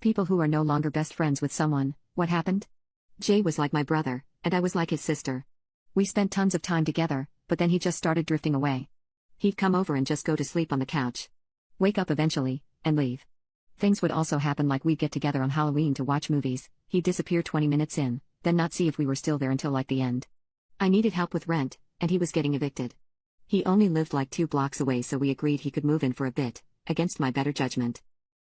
People who are no longer best friends with someone, what happened? Jay was like my brother, and I was like his sister. We spent tons of time together, but then he just started drifting away. He'd come over and just go to sleep on the couch. Wake up eventually, and leave. Things would also happen like we'd get together on Halloween to watch movies, he'd disappear 20 minutes in, then not see if we were still there until like the end. I needed help with rent, and he was getting evicted. He only lived like 2 blocks away, so we agreed he could move in for a bit, against my better judgment.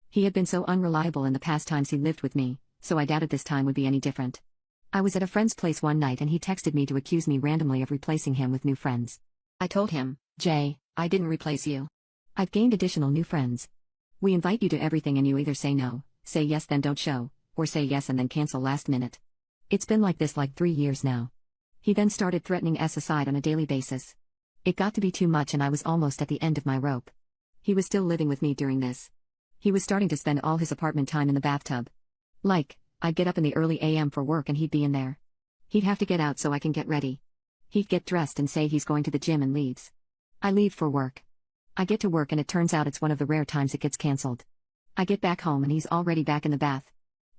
He had been so unreliable in the past times he lived with me, so I doubted this time would be any different. I was at a friend's place one night and he texted me to accuse me randomly of replacing him with new friends. I told him, Jay, I didn't replace you. I've gained additional new friends. We invite you to everything and you either say no, say yes then don't show, or say yes and then cancel last minute. It's been like this like 3 years now. He then started threatening us aside on a daily basis. It got to be too much and I was almost at the end of my rope. He was still living with me during this. He was starting to spend all his apartment time in the bathtub. Like, I'd get up in the early AM for work and he'd be in there. He'd have to get out so I can get ready. He'd get dressed and say he's going to the gym and leaves. I leave for work. I get to work and it turns out it's one of the rare times it gets cancelled. I get back home and he's already back in the bath.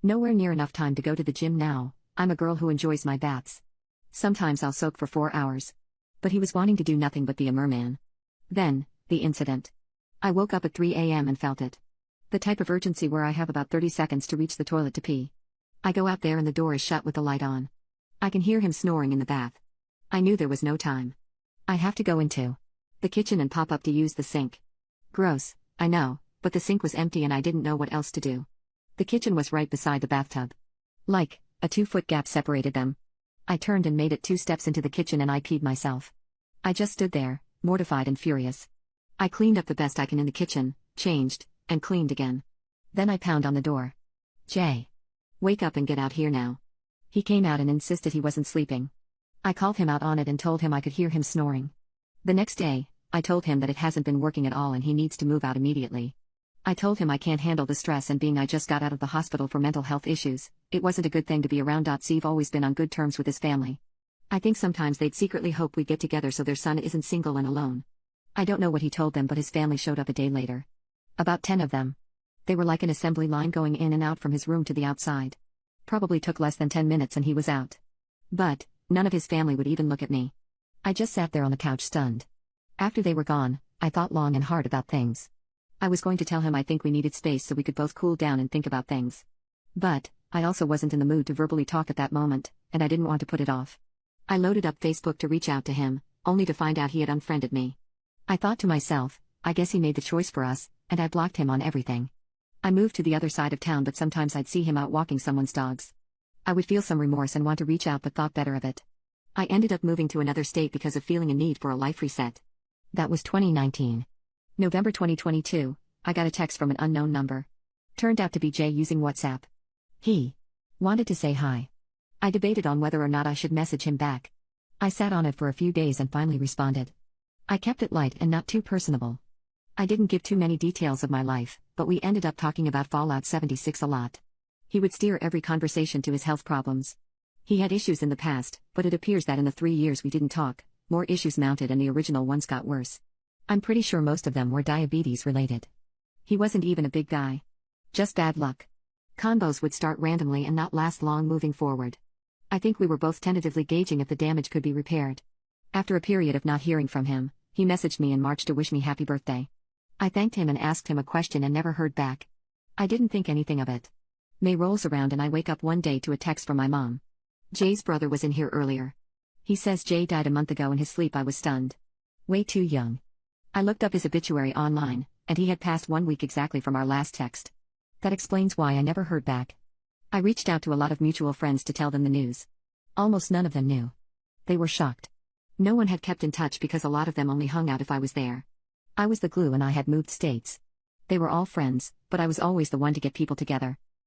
Nowhere near enough time to go to the gym now. I'm a girl who enjoys my baths. Sometimes I'll soak for 4 hours. But he was wanting to do nothing but be a merman. Then, the incident. I woke up at 3 AM and felt it. The type of urgency where I have about 30 seconds to reach the toilet to pee. I go out there and the door is shut with the light on. I can hear him snoring in the bath. I knew there was no time. I have to go into the kitchen and pop up to use the sink. Gross, I know, but the sink was empty and I didn't know what else to do. The kitchen was right beside the bathtub. Like, a 2-foot gap separated them. I turned and made it 2 steps into the kitchen and I peed myself. I just stood there, mortified and furious. I cleaned up the best I can in the kitchen, changed, and cleaned again. Then I pound on the door. Jay. Wake up and get out here now. He came out and insisted he wasn't sleeping. I called him out on it and told him I could hear him snoring. The next day, I told him that it hasn't been working at all and he needs to move out immediately. I told him I can't handle the stress and being I just got out of the hospital for mental health issues, it wasn't a good thing to be around. Steve always been on good terms with his family. I think sometimes they'd secretly hope we'd get together so their son isn't single and alone. I don't know what he told them but his family showed up a day later. About 10 of them. They were like an assembly line going in and out from his room to the outside. Probably took less than 10 minutes and he was out. But, none of his family would even look at me. I just sat there on the couch stunned. After they were gone, I thought long and hard about things. I was going to tell him I think we needed space so we could both cool down and think about things. But, I also wasn't in the mood to verbally talk at that moment, and I didn't want to put it off. I loaded up Facebook to reach out to him, only to find out he had unfriended me. I thought to myself, I guess he made the choice for us, and I blocked him on everything. I moved to the other side of town but sometimes I'd see him out walking someone's dogs. I would feel some remorse and want to reach out but thought better of it. I ended up moving to another state because of feeling a need for a life reset. That was 2019. November 2022, I got a text from an unknown number. Turned out to be Jay using WhatsApp. He wanted to say hi. I debated on whether or not I should message him back. I sat on it for a few days and finally responded. I kept it light and not too personable. I didn't give too many details of my life, but we ended up talking about Fallout 76 a lot. He would steer every conversation to his health problems. He had issues in the past, but it appears that in the 3 years we didn't talk, more issues mounted and the original ones got worse. I'm pretty sure most of them were diabetes related. He wasn't even a big guy. Just bad luck. Convos would start randomly and not last long moving forward. I think we were both tentatively gauging if the damage could be repaired. After a period of not hearing from him, he messaged me in March to wish me happy birthday. I thanked him and asked him a question and never heard back. I didn't think anything of it. May rolls around and I wake up one day to a text from my mom. Jay's brother was in here earlier. He says Jay died a month ago. In his sleep I was stunned. Way too young. I looked up his obituary online, and he had passed 1 week exactly from our last text. That explains why I never heard back. I reached out to a lot of mutual friends to tell them the news. Almost none of them knew. They were shocked. No one had kept in touch because a lot of them only hung out if I was there. I was the glue and I had moved states. They were all friends, but I was always the one to get people together.